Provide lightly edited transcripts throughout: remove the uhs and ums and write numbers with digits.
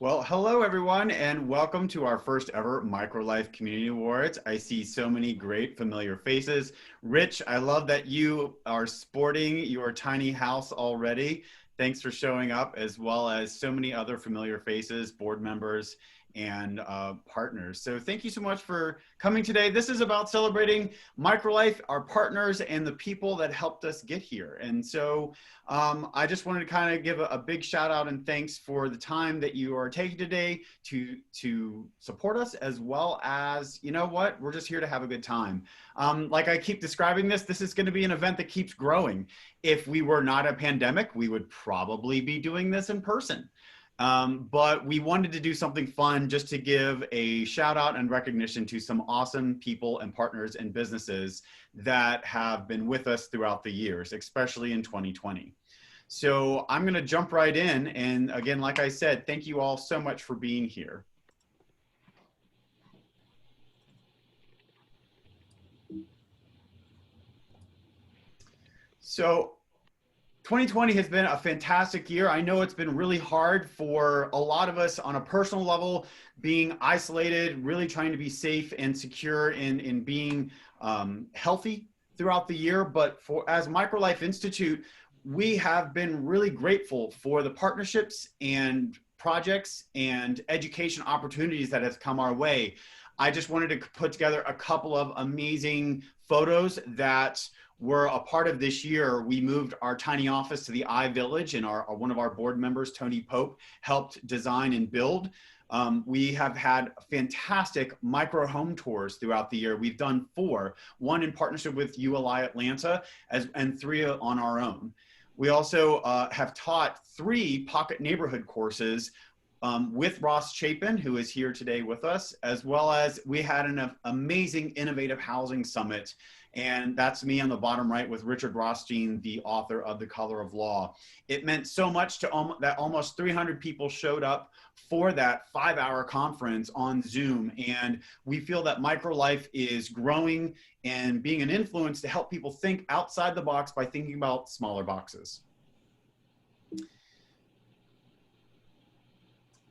Well, hello everyone, and welcome to our first ever MicroLife Community Awards. I see so many great familiar faces. Rich, I love that you are sporting your tiny house already. Thanks for showing up, as well as so many other familiar faces, board members, and partners. So thank you so much for coming today. This is about celebrating MicroLife, our partners, and the people that helped us get here. And so I just wanted to kind of give a big shout out and thanks for the time that you are taking today to support us, as well as, you know what, we're just here to have a good time. Like I keep describing this is going to be an event that keeps growing. If we were not a pandemic, we would probably be doing this in person. But we wanted to do something fun just to give a shout out and recognition to some awesome people and partners and businesses that have been with us throughout the years, especially in 2020. So I'm going to jump right in. And again, like I said, thank you all so much for being here. So 2020 has been a fantastic year. I know it's been really hard for a lot of us on a personal level, being isolated, really trying to be safe and secure in being healthy throughout the year. But as MicroLife Institute, we have been really grateful for the partnerships and projects and education opportunities that has come our way. I just wanted to put together a couple of amazing photos that were a part of this year. We moved our tiny office to the iVillage, and one of our board members, Tony Pope, helped design and build. We have had fantastic micro home tours throughout the year. We've done 4, one in partnership with ULI Atlanta and 3 on our own. We also have taught 3 pocket neighborhood courses with Ross Chapin, who is here today with us, as well as we had an amazing innovative housing summit. And that's me on the bottom right with Richard Rothstein, the author of The Color of Law. It meant so much to that almost 300 people showed up for that 5-hour conference on Zoom. And we feel that MicroLife is growing and being an influence to help people think outside the box by thinking about smaller boxes.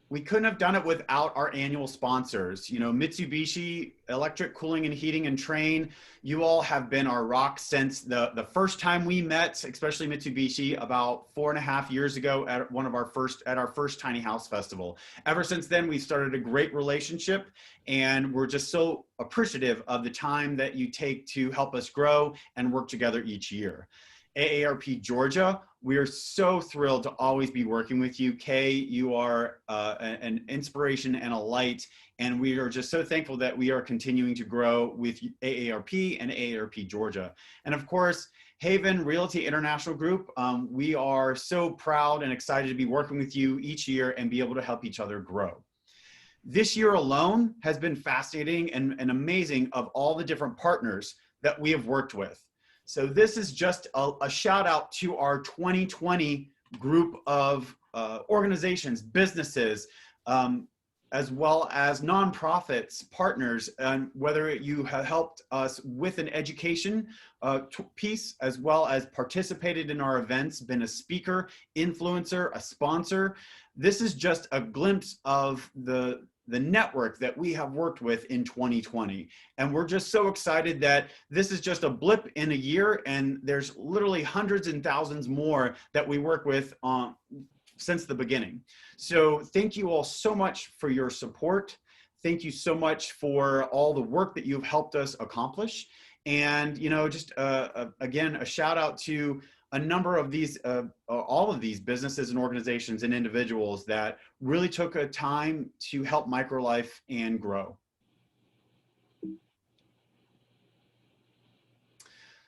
We couldn't have done it without our annual sponsors. You know, Mitsubishi Electric Cooling and Heating and Train, you all have been our rock since the first time we met, especially Mitsubishi, about 4.5 years ago at our first Tiny House Festival. Ever since then, we've started a great relationship, and we're just so appreciative of the time that you take to help us grow and work together each year. AARP Georgia, we are so thrilled to always be working with you. Kay, you are an inspiration and a light, and we are just so thankful that we are continuing to grow with AARP and AARP Georgia. And of course, Haven Realty International Group, we are so proud and excited to be working with you each year and be able to help each other grow. This year alone has been fascinating and amazing of all the different partners that we have worked with. So this is just a shout out to our 2020 group of organizations, businesses, as well as nonprofits, partners, and whether you have helped us with an education piece, as well as participated in our events, been a speaker, influencer, a sponsor. This is just a glimpse of the network that we have worked with in 2020. And we're just so excited that this is just a blip in a year, and there's literally hundreds and thousands more that we work with since the beginning. So thank you all so much for your support. Thank you so much for all the work that you've helped us accomplish. And, you know, just again, a shout out to a number of these, all of these businesses and organizations and individuals that really took a time to help MicroLife and grow.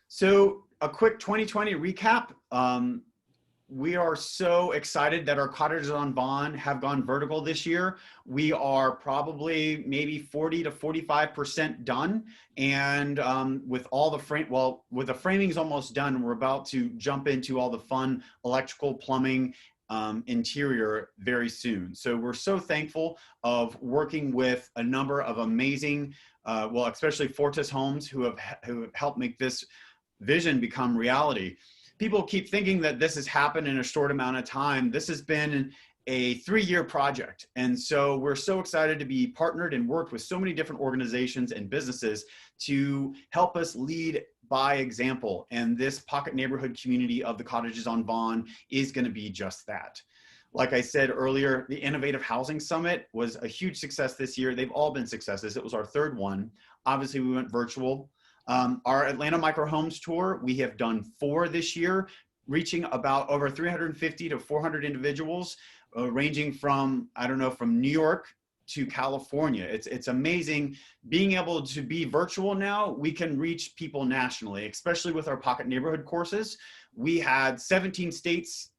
So a quick 2020 recap. We are so excited that our cottages on Vaughn have gone vertical this year. We are probably maybe 40 to 45% done. And with all the with the framing's almost done, we're about to jump into all the fun electrical, plumbing, interior very soon. So we're so thankful of working with a number of amazing, well, especially Fortis Homes, who have helped make this vision become reality. People keep thinking that this has happened in a short amount of time. This has been a 3-year project. And so we're so excited to be partnered and worked with so many different organizations and businesses to help us lead by example. And this pocket neighborhood community of the Cottages on Vaughn is going to be just that. Like I said earlier, the Innovative Housing Summit was a huge success this year. They've all been successes. It was our 3rd one. Obviously, we went virtual. Our Atlanta Micro Homes Tour, we have done 4 this year, reaching about over 350 to 400 individuals, ranging from, I don't know, from New York to California. It's amazing being able to be virtual now. We can reach people nationally, especially with our pocket neighborhood courses. We had 17 states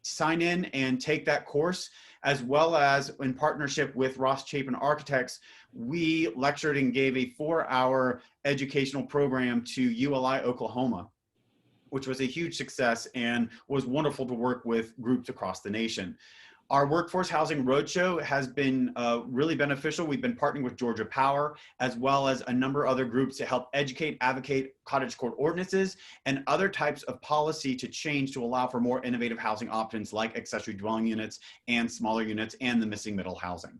sign in and take that course, as well as in partnership with Ross Chapin Architects, we lectured and gave a 4-hour educational program to ULI, Oklahoma, which was a huge success and was wonderful to work with groups across the nation. Our Workforce Housing Roadshow has been really beneficial. We've been partnering with Georgia Power, as well as a number of other groups to help educate, advocate cottage court ordinances and other types of policy to change to allow for more innovative housing options like accessory dwelling units and smaller units and the missing middle housing.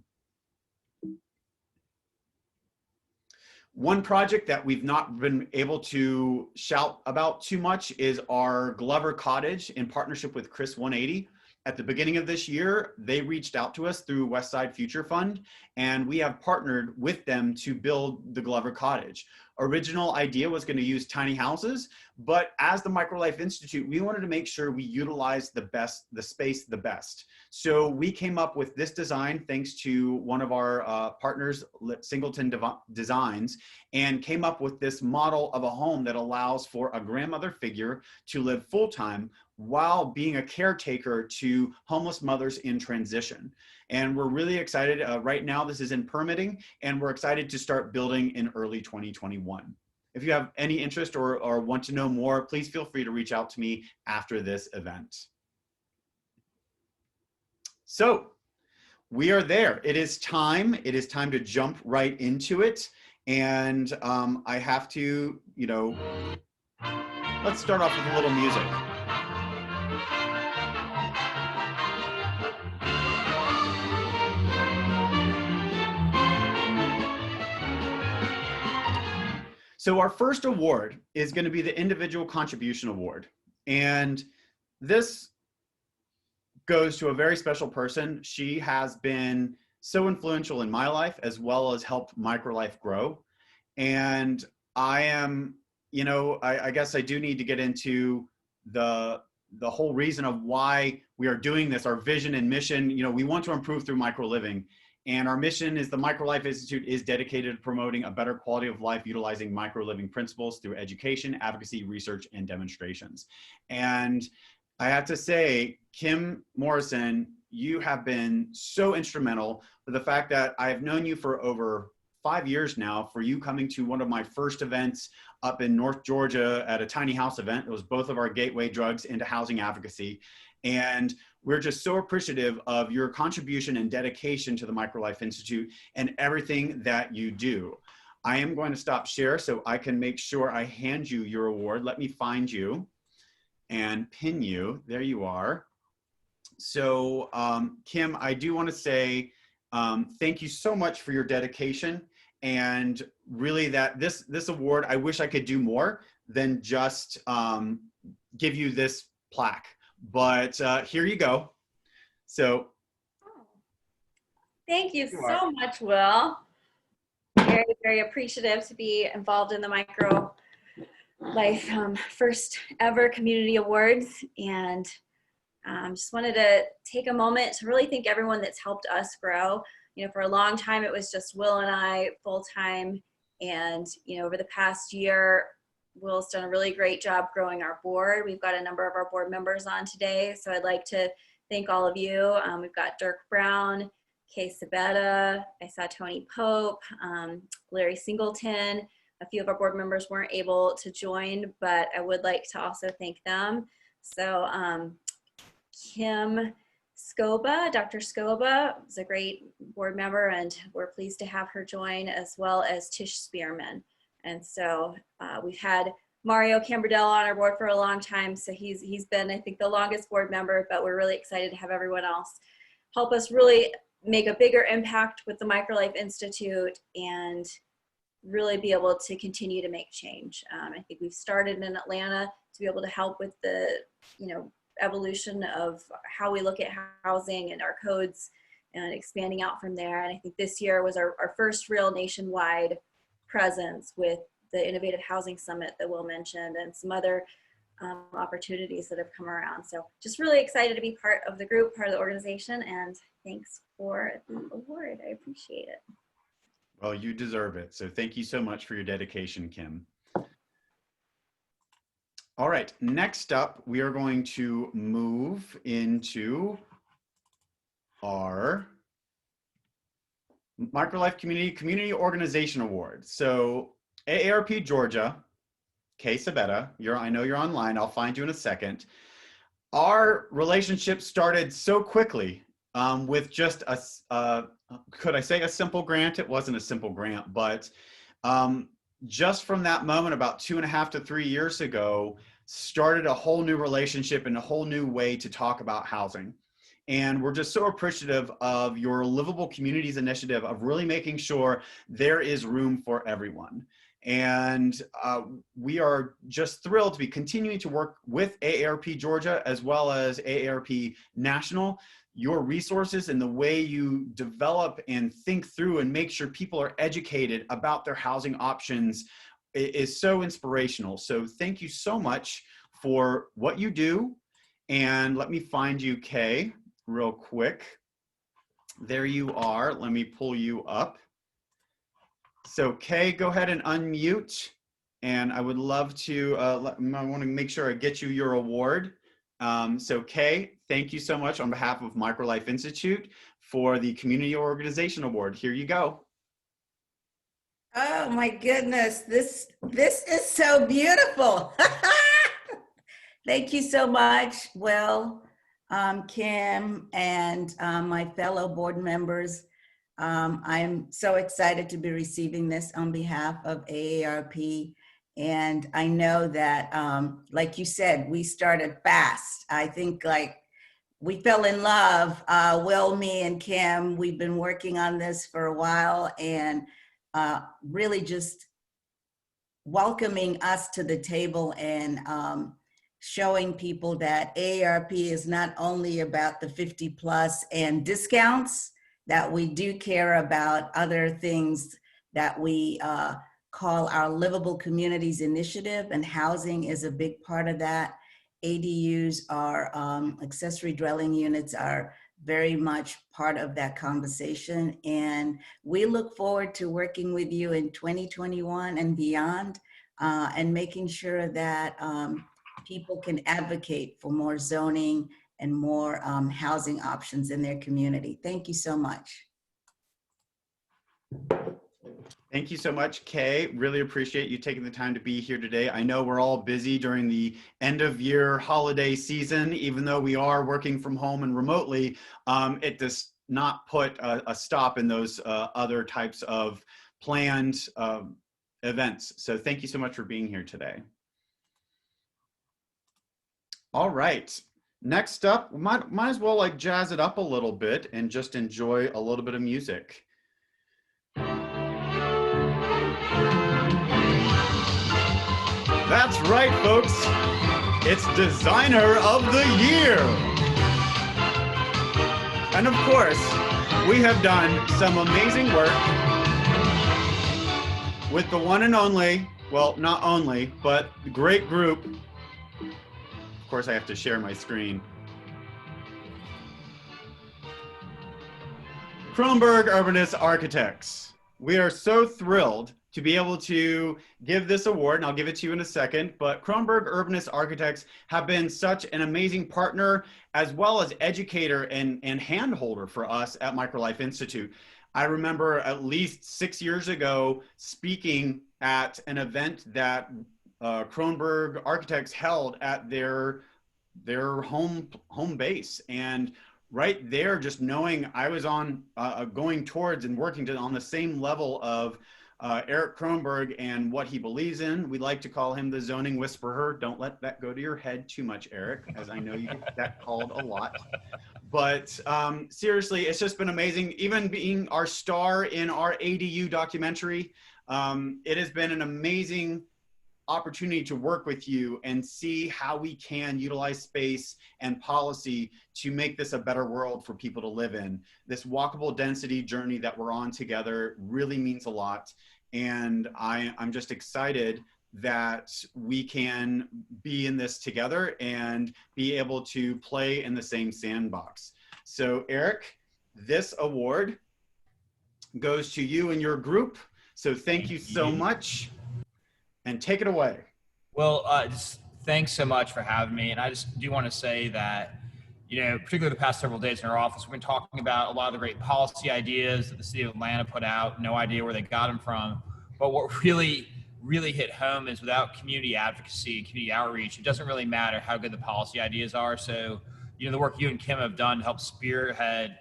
One project that we've not been able to shout about too much is our Glover Cottage in partnership with Chris 180. At the beginning of this year, they reached out to us through Westside Future Fund, and we have partnered with them to build the Glover Cottage. Original idea was going to use tiny houses, but as the MicroLife Institute, we wanted to make sure we utilize the space the best. So we came up with this design thanks to one of our partners, Singleton Designs, and came up with this model of a home that allows for a grandmother figure to live full-time while being a caretaker to homeless mothers in transition. And we're really excited. Right now, this is in permitting, and we're excited to start building in early 2021. If you have any interest or want to know more, please feel free to reach out to me after this event. So we are there. It is time. It is time to jump right into it. And I have to, let's start off with a little music. So our first award is going to be the Individual Contribution Award. And this goes to a very special person. She has been so influential in my life, as well as helped MicroLife grow. And I am, I guess I do need to get into the whole reason of why we are doing this, our vision and mission. We want to improve through micro living. And our mission is the MicroLife Institute is dedicated to promoting a better quality of life utilizing micro-living principles through education, advocacy, research, and demonstrations. And I have to say, Kim Morrison, you have been so instrumental for the fact that I have known you for over 5 years now, for you coming to one of my first events up in North Georgia at a tiny house event. It was both of our gateway drugs into housing advocacy. And we're just so appreciative of your contribution and dedication to the MicroLife Institute and everything that you do. I am going to stop share so I can make sure I hand you your award. Let me find you and pin you. There you are. So Kim, I do want to say thank you so much for your dedication, and really that this award, I wish I could do more than just give you this plaque. But here you go. So, thank you so much, Will. Very, very appreciative to be involved in the MicroLife first ever community awards, and just wanted to take a moment to really thank everyone that's helped us grow. For a long time it was just Will and I full time, and over the past year, Will's done a really great job growing our board. We've got a number of our board members on today, so I'd like to thank all of you. We've got Dirk Brown, Kay Sabetta, I saw Tony Pope, Larry Singleton. A few of our board members weren't able to join, but I would like to also thank them. So Kim Scoba, Dr. Scoba is a great board member, and we're pleased to have her join, as well as Tish Spearman. And so we've had Mario Camberdell on our board for a long time, so he's been, I think, the longest board member, but we're really excited to have everyone else help us really make a bigger impact with the Microlife Institute and really be able to continue to make change. I think we've started in Atlanta to be able to help with the, evolution of how we look at housing and our codes and expanding out from there. And I think this year was our first real nationwide presence with the Innovative Housing Summit that Will mentioned and some other opportunities that have come around. So just really excited to be part of the group, part of the organization, and thanks for the award. I appreciate it. Well, you deserve it. So thank you so much for your dedication, Kim. All right, next up, we are going to move into our Microlife Community Organization Award. So AARP Georgia, Kay Sabetta, I know you're online. I'll find you in a second. Our relationship started so quickly with just could I say a simple grant? It wasn't a simple grant, but just from that moment about 2.5 to 3 years ago, started a whole new relationship and a whole new way to talk about housing. And we're just so appreciative of your Livable Communities initiative of really making sure there is room for everyone. And we are just thrilled to be continuing to work with AARP Georgia as well as AARP National. Your resources and the way you develop and think through and make sure people are educated about their housing options is so inspirational. So thank you so much for what you do. And let me find you, Kay, real quick. There you are. Let me pull you up. So Kay, go ahead and unmute. And I would love to, I want to make sure I get you your award. So Kay, thank you so much on behalf of Microlife Institute for the Community Organization Award. Here you go. Oh my goodness, this is so beautiful. Thank you so much, Will, Kim, and my fellow board members. I'm so excited to be receiving this on behalf of AARP. And I know that, like you said, we started fast. I think we fell in love, Will, me, and Kim. We've been working on this for a while and really just welcoming us to the table and showing people that AARP is not only about the 50 plus and discounts, that we do care about other things that we call our Livable Communities Initiative, and housing is a big part of that. ADUs are, accessory dwelling units are very much part of that conversation. And we look forward to working with you in 2021 and beyond, and making sure that people can advocate for more zoning and more housing options in their community. Thank you so much. Thank you so much, Kay. Really appreciate you taking the time to be here today. I know we're all busy during the end of year holiday season, even though we are working from home and remotely, it does not put a stop in those other types of planned events. So thank you so much for being here today. All right, next up, we might as well like jazz it up a little bit and just enjoy a little bit of music. That's right, folks. It's Designer of the Year. And of course, we have done some amazing work with the one and only, well, not only, but great group. Of course, I have to share my screen. Kronberg Urbanist Architects. We are so thrilled to be able to give this award, and I'll give it to you in a second, but Kronberg Urbanist Architects have been such an amazing partner as well as educator and handholder for us at Microlife Institute. I remember at least 6 years ago speaking at an event that Kronberg Architects held at their home base, and right there, just knowing I was on going towards and working on the same level of Eric Kronberg and what he believes in. We like to call him the zoning whisperer. Don't let that go to your head too much, Eric, as I know you get that called a lot. But seriously, it's just been amazing. Even being our star in our ADU documentary, it has been an amazing opportunity to work with you and see how we can utilize space and policy to make this a better world for people to live in. This walkable density journey that we're on together really means a lot. And I'm just excited that we can be in this together and be able to play in the same sandbox. So Eric, this award goes to you and your group. So thank you so much, and take it away. Well, just thanks so much for having me. And I just do want to say that, particularly the past several days in our office, we've been talking about a lot of the great policy ideas that the city of Atlanta put out. No idea where they got them from. But what really hit home is without community advocacy, community outreach, it doesn't really matter how good the policy ideas are. So, the work you and Kim have done to help spearhead,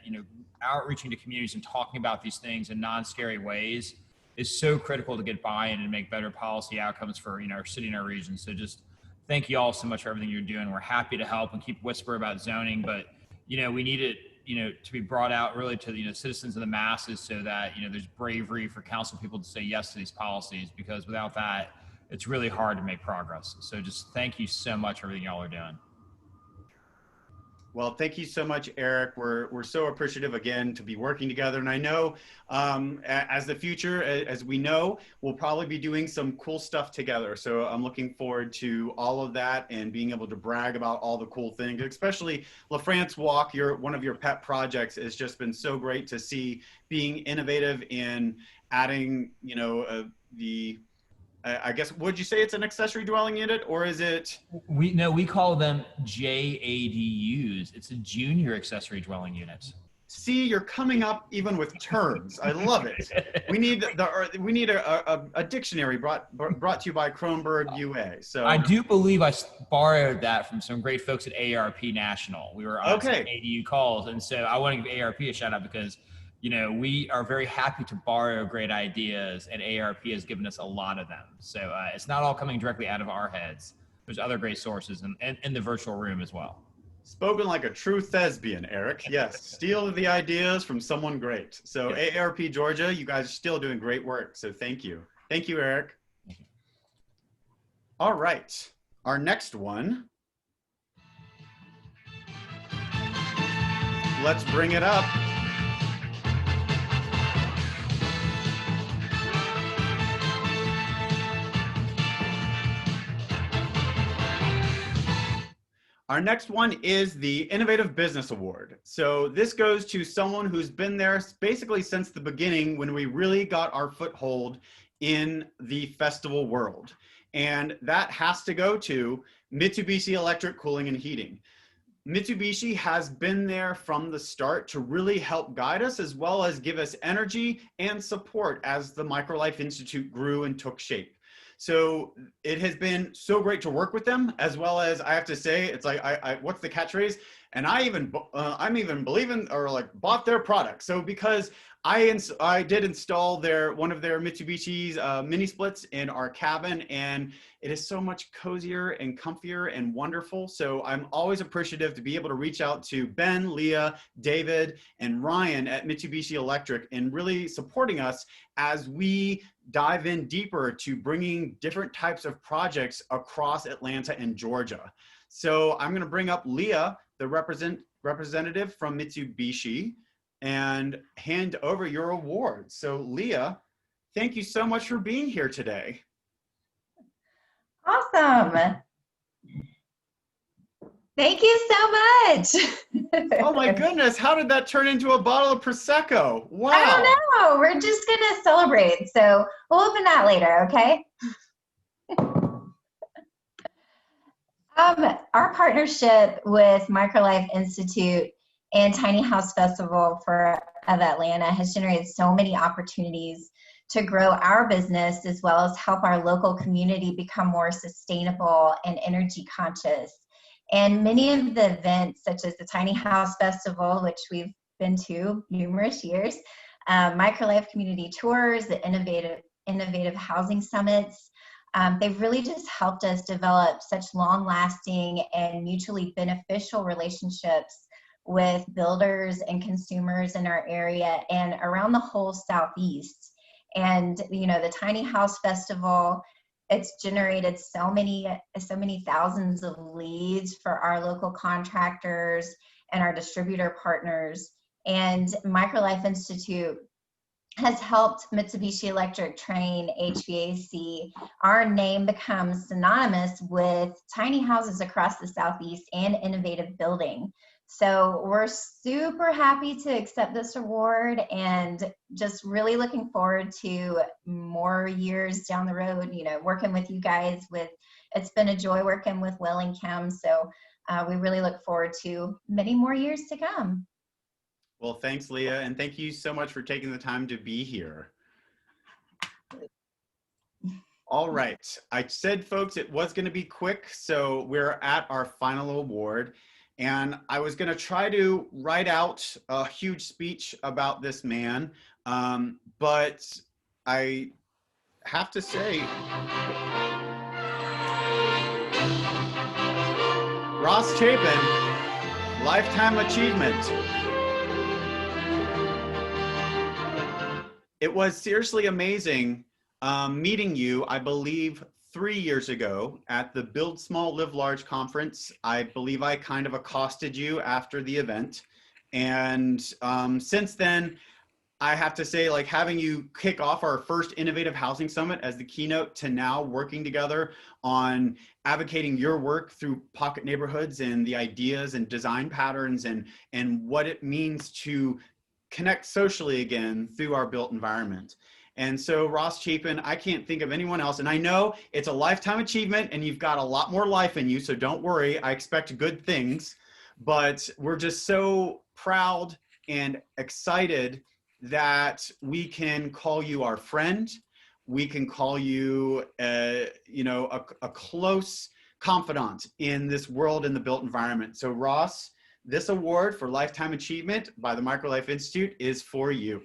outreaching to communities and talking about these things in non-scary ways is so critical to get buy-in and make better policy outcomes for, our city and our region. So just thank you all so much for everything you're doing. We're happy to help and keep whisper about zoning, but, we need it, to be brought out really to the citizens and the masses so that there's bravery for council people to say yes to these policies, because without that it's really hard to make progress. So just thank you so much for everything y'all are doing. Well, thank you so much, Eric. We're so appreciative again to be working together. And I know as the future, as we know, we'll probably be doing some cool stuff together. So I'm looking forward to all of that and being able to brag about all the cool things, especially La France Walk, one of your pet projects has just been so great to see, being innovative in adding, I guess, would you say it's an accessory dwelling unit, or is it? We call them JADUs. It's a junior accessory dwelling unit. See, you're coming up even with terms. I love it. We need a dictionary brought to you by Kronberg UA. So I do believe I borrowed that from some great folks at ARP National. We were on some ADU calls, and so I want to give ARP a shout out because we are very happy to borrow great ideas, and ARP has given us a lot of them. So it's not all coming directly out of our heads. There's other great sources and in the virtual room as well. Spoken like a true thespian, Eric. Yes, steal the ideas from someone great. So yeah. ARP Georgia, you guys are still doing great work. So thank you. Thank you, Eric. Thank you. All right, our next one. Let's bring it up. Our next one is the Innovative Business Award. So this goes to someone who's been there basically since the beginning when we really got our foothold in the festival world. And that has to go to Mitsubishi Electric Cooling and Heating. Mitsubishi has been there from the start to really help guide us, as well as give us energy and support as the Microlife Institute grew and took shape. So it has been so great to work with them, as well as I have to say, it's like, what's the catchphrase? And I'm even believing or like bought their product. So because I did install one of their Mitsubishi's mini splits in our cabin, and it is so much cozier and comfier and wonderful. So I'm always appreciative to be able to reach out to Ben, Leah, David, and Ryan at Mitsubishi Electric and really supporting us as we dive in deeper to bringing different types of projects across Atlanta and Georgia. So I'm going to bring up Leah, the representative from Mitsubishi, and hand over your award. So Leah, thank you so much for being here today. Awesome. Thank you so much. Oh my goodness, how did that turn into a bottle of Prosecco? Wow. I don't know. We're just going to celebrate. So we'll open that later, okay? Our partnership with Microlife Institute and Tiny House Festival of Atlanta has generated so many opportunities to grow our business, as well as help our local community become more sustainable and energy conscious. And many of the events, such as the Tiny House Festival, which we've been to numerous years, Microlife Community Tours, the Innovative Housing Summits, they've really just helped us develop such long-lasting and mutually beneficial relationships with builders and consumers in our area and around the whole Southeast. And, you know, the Tiny House Festival, it's generated so many thousands of leads for our local contractors and our distributor partners. And MicroLife Institute has helped Mitsubishi Electric train HVAC. Our name becomes synonymous with tiny houses across the Southeast and innovative building. So we're super happy to accept this award and just really looking forward to more years down the road, you know, working with you guys. It's been a joy working with Will and Kim. So we really look forward to many more years to come. Well, thanks, Leah, and thank you so much for taking the time to be here. All right, I said, folks, it was going to be quick, so we're at our final award, and I was going to try to write out a huge speech about this man, but I have to say, Ross Chapin, Lifetime Achievement. It was seriously amazing meeting you, I believe, 3 years ago at the Build Small, Live Large conference. I believe I kind of accosted you after the event. And since then, I have to say, like, having you kick off our first Innovative Housing Summit as the keynote to now working together on advocating your work through pocket neighborhoods and the ideas and design patterns and what it means to connect socially again through our built environment. And so Ross Chapin, I can't think of anyone else. And I know it's a lifetime achievement and you've got a lot more life in you, so don't worry, I expect good things. But we're just so proud and excited that we can call you our friend. We can call you, you know, a close confidant in this world in the built environment. So Ross, this award for Lifetime Achievement by the MicroLife Institute is for you.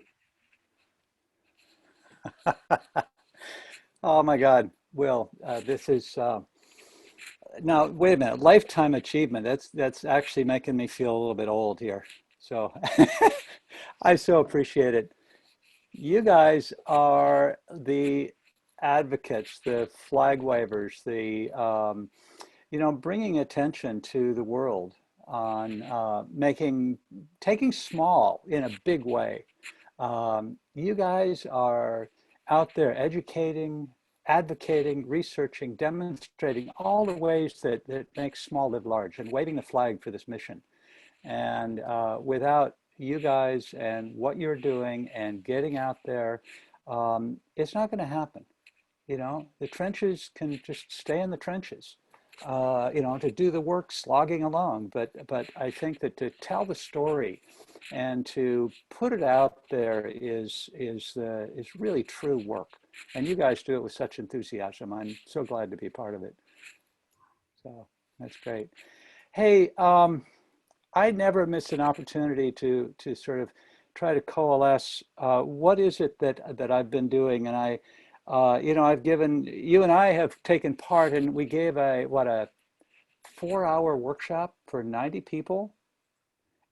Oh my God, Will, this is, now wait a minute, Lifetime Achievement, that's actually making me feel a little bit old here. So I so appreciate it. You guys are the advocates, the flag wavers, the, you know, bringing attention to the world on taking small in a big way. You guys are out there educating, advocating, researching, demonstrating all the ways that make small live large and waving the flag for this mission. And without you guys and what you're doing and getting out there, it's not going to happen. You know, the trenches can just stay in the trenches. You know, to do the work slogging along, but I think that to tell the story and to put it out there is really true work, and you guys do it with such enthusiasm. I'm so glad to be part of it. So that's great. Hey, I never miss an opportunity to sort of try to coalesce what is it that I've been doing, and you know, you and I have taken part, and we gave a 4-hour workshop for 90 people,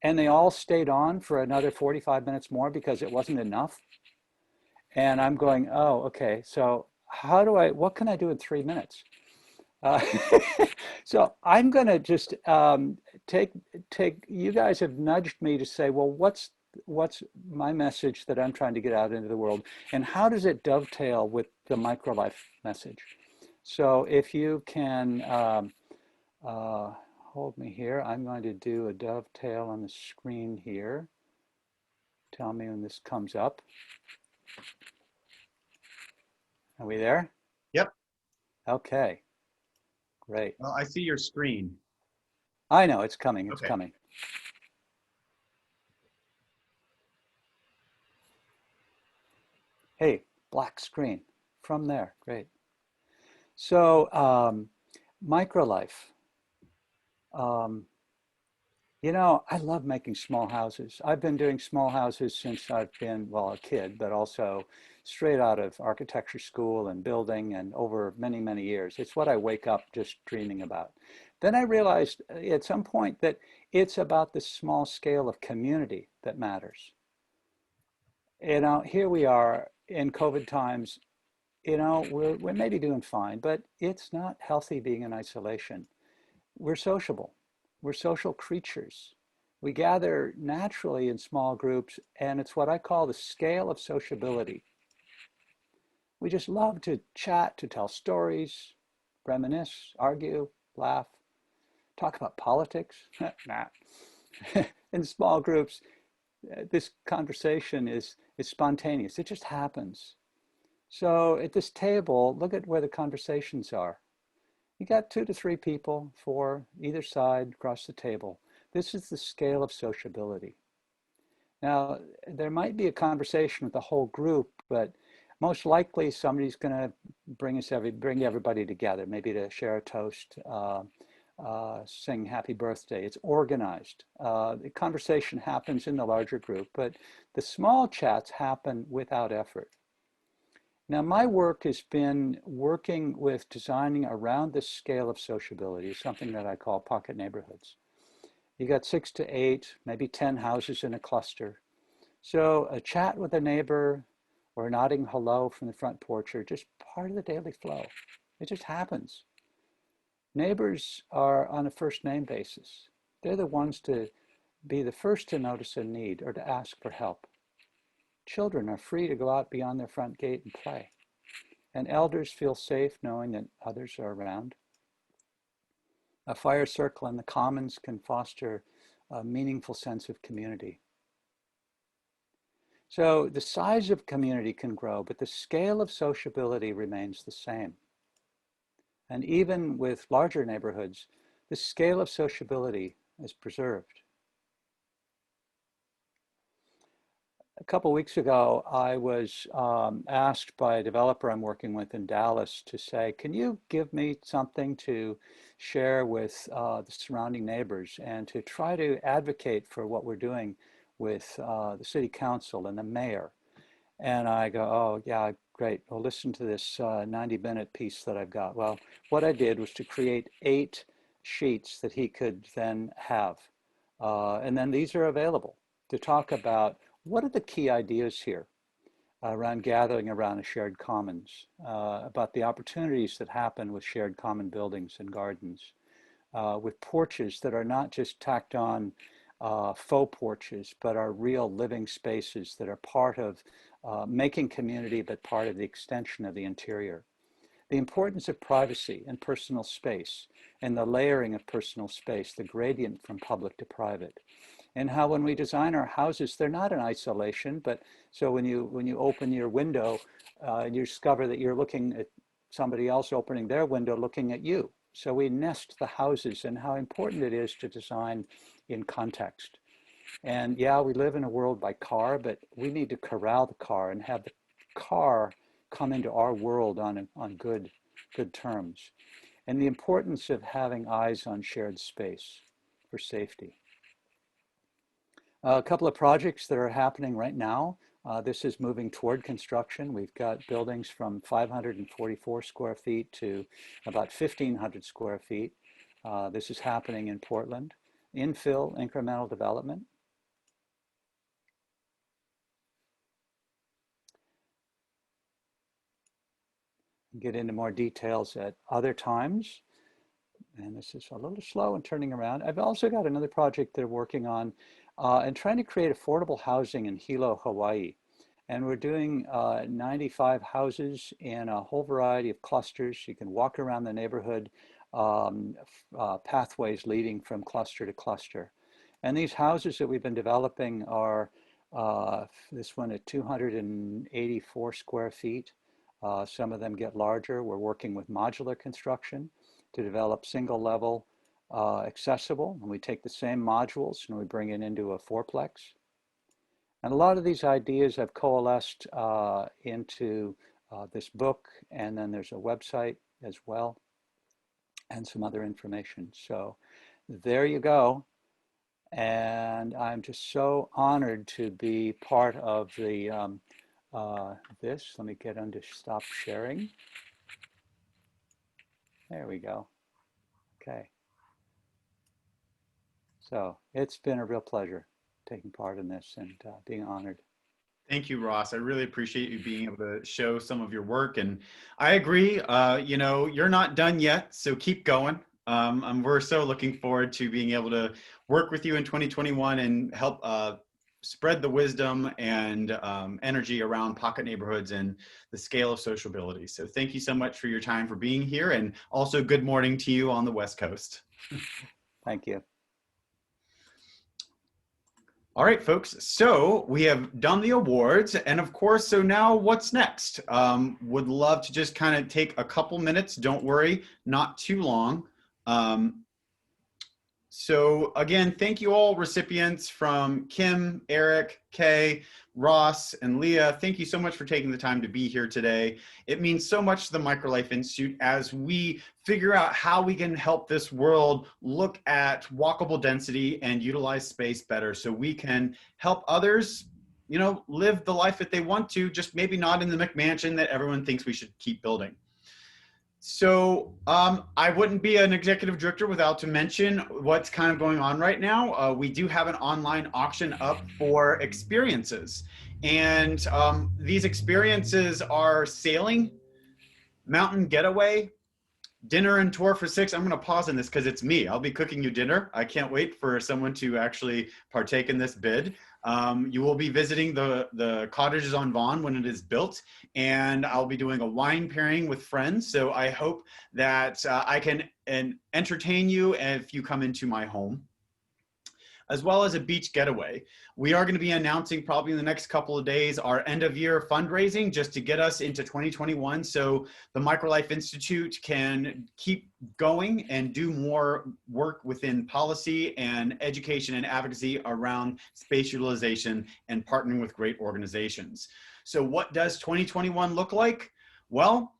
and they all stayed on for another 45 minutes more because it wasn't enough. And I'm going, oh, okay, so what can I do in 3 minutes? So I'm going to just you guys have nudged me to say, well, what's my message that I'm trying to get out into the world, and how does it dovetail with the MicroLife message? So if you can hold me here, I'm going to do a dovetail on the screen here. Tell me when this comes up. Are we there? Yep. Okay, great. Well, I see your screen. I know, it's coming, it's okay. coming. Hey, black screen from there, great. So MicroLife, you know, I love making small houses. I've been doing small houses since I've been, well, a kid, but also straight out of architecture school and building and over many, many years. It's what I wake up just dreaming about. Then I realized at some point that it's about the small scale of community that matters. Here we are in COVID times, we're maybe doing fine, but it's not healthy being in isolation. We're sociable. We're social creatures. We gather naturally in small groups, and it's what I call the scale of sociability. We just love to chat, to tell stories, reminisce, argue, laugh, talk about politics. Nah. In small groups, this conversation is spontaneous. It just happens. So at this table, look at where the conversations are. You got 2 to 3 people, 4 either side across the table. This is the scale of sociability. Now, there might be a conversation with the whole group, but most likely somebody's going to bring everybody together, maybe to share a toast, sing happy birthday. It's organized. The conversation happens in the larger group, but the small chats happen without effort. Now, my work has been working with designing around this scale of sociability, something that I call pocket neighborhoods. You got 6 to 8, maybe 10 houses in a cluster. So a chat with a neighbor or nodding hello from the front porch are just part of the daily flow. It just happens. Neighbors are on a first name basis. They're the ones to be the first to notice a need or to ask for help. Children are free to go out beyond their front gate and play. And elders feel safe knowing that others are around. A fire circle in the commons can foster a meaningful sense of community. So the size of community can grow, but the scale of sociability remains the same. And even with larger neighborhoods, the scale of sociability is preserved. A couple of weeks ago, I was asked by a developer I'm working with in Dallas to say, can you give me something to share with the surrounding neighbors and to try to advocate for what we're doing with the city council and the mayor? And I go, oh, yeah, great. Well, listen to this 90-minute piece that I've got. Well, what I did was to create 8 sheets that he could then have. And then these are available to talk about what are the key ideas here around gathering around a shared commons, about the opportunities that happen with shared common buildings and gardens, with porches that are not just tacked on faux porches, but are real living spaces that are part of making community, but part of the extension of the interior. The importance of privacy and personal space and the layering of personal space, the gradient from public to private. And how when we design our houses, they're not in isolation, but so when you open your window, you discover that you're looking at somebody else opening their window looking at you. So we nest the houses and how important it is to design in context. And yeah, we live in a world by car, but we need to corral the car and have the car come into our world on good terms. And the importance of having eyes on shared space for safety. A couple of projects that are happening right now. This is moving toward construction. We've got buildings from 544 square feet to about 1,500 square feet. This is happening in Portland. Infill, incremental development. Get into more details at other times. And this is a little slow in turning around. I've also got another project they're working on and trying to create affordable housing in Hilo, Hawaii. And we're doing 95 houses in a whole variety of clusters. You can walk around the neighborhood, pathways leading from cluster to cluster. And these houses that we've been developing are this one at 284 square feet. Some of them get larger. We're working with modular construction to develop single level accessible. And we take the same modules and we bring it into a fourplex. And a lot of these ideas have coalesced into this book, and then there's a website as well and some other information. So there you go. And I'm just so honored to be part of the this. Let me get under stop sharing. There we go. Okay. So it's been a real pleasure taking part in this and being honored. Thank you, Ross. I really appreciate you being able to show some of your work. And I agree, you know, you're not done yet, so keep going. And we're so looking forward to being able to work with you in 2021 and help spread the wisdom and energy around pocket neighborhoods and the scale of sociability. So thank you so much for your time, for being here, and also good morning to you on the West Coast. Thank you. All right, folks, so we have done the awards, and of course, so now what's next? Would love to just kind of take a couple minutes, don't worry, not too long. So again, thank you all recipients from Kim, Eric, Kay, Ross, and Leah. Thank you so much for taking the time to be here today. It means so much to the MicroLife Institute as we figure out how we can help this world look at walkable density and utilize space better so we can help others, you know, live the life that they want to, just maybe not in the McMansion that everyone thinks we should keep building. So I wouldn't be an executive director without to mention what's kind of going on right now. We do have an online auction up for experiences. And these experiences are sailing, mountain getaway, dinner and tour for 6. I'm going to pause on this because it's me. I'll be cooking you dinner. I can't wait for someone to actually partake in this bid. You will be visiting the cottages on Vaughan when it is built, and I'll be doing a wine pairing with friends. So I hope that I can entertain you if you come into my home, as well as a beach getaway. We are going to be announcing probably in the next couple of days our end of year fundraising just to get us into 2021 so the MicroLife Institute can keep going and do more work within policy and education and advocacy around space utilization and partnering with great organizations. So what does 2021 look like? Well,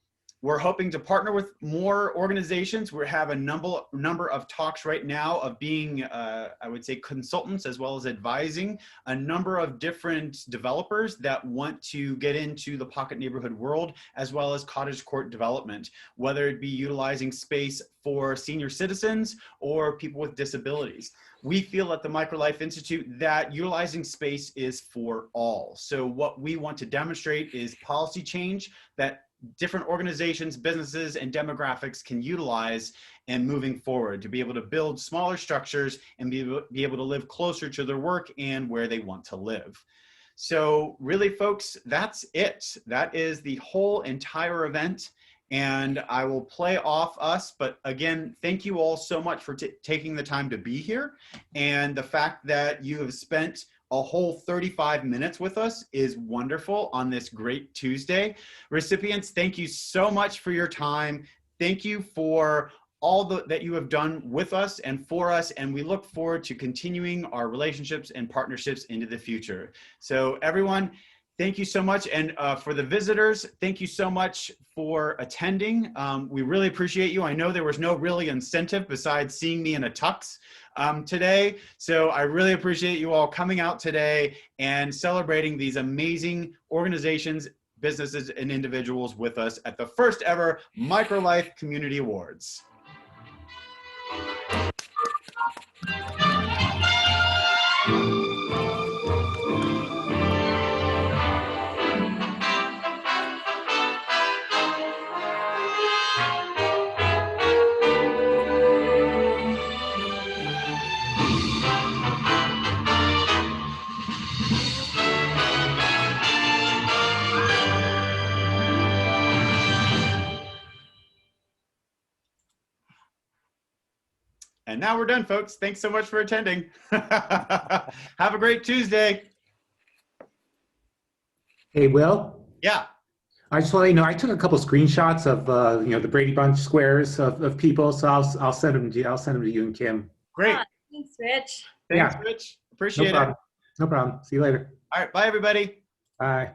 we're hoping to partner with more organizations. We have a number of talks right now of being, I would say, consultants as well as advising a number of different developers that want to get into the pocket neighborhood world, as well as cottage court development, whether it be utilizing space for senior citizens or people with disabilities. We feel at the MicroLife Institute that utilizing space is for all. So what we want to demonstrate is policy change that different organizations, businesses, and demographics can utilize and moving forward to be able to build smaller structures and be able to live closer to their work and where they want to live. So really, folks, that's it. That is the whole entire event. And I will play off us. But again, thank you all so much for taking the time to be here. And the fact that you have spent a whole 35 minutes with us is wonderful on this great Tuesday. Recipients, thank you so much for your time. Thank you for all that you have done with us and for us, and we look forward to continuing our relationships and partnerships into the future. So everyone, thank you so much. And for the visitors, thank you so much for attending. We really appreciate you. I know there was no really incentive besides seeing me in a tux today. So I really appreciate you all coming out today and celebrating these amazing organizations, businesses, and individuals with us at the first ever MicroLife Community Awards. And now we're done, folks. Thanks so much for attending. Have a great Tuesday. Hey, Will. Yeah. I just want to let you know I took a couple screenshots of the Brady Bunch squares of people, so I'll send them to you. I'll send them to you and Kim. Great. Thanks, Rich. Thanks, Yeah. Rich. Appreciate No problem. it. No problem. See you later. All right. Bye, everybody. Bye.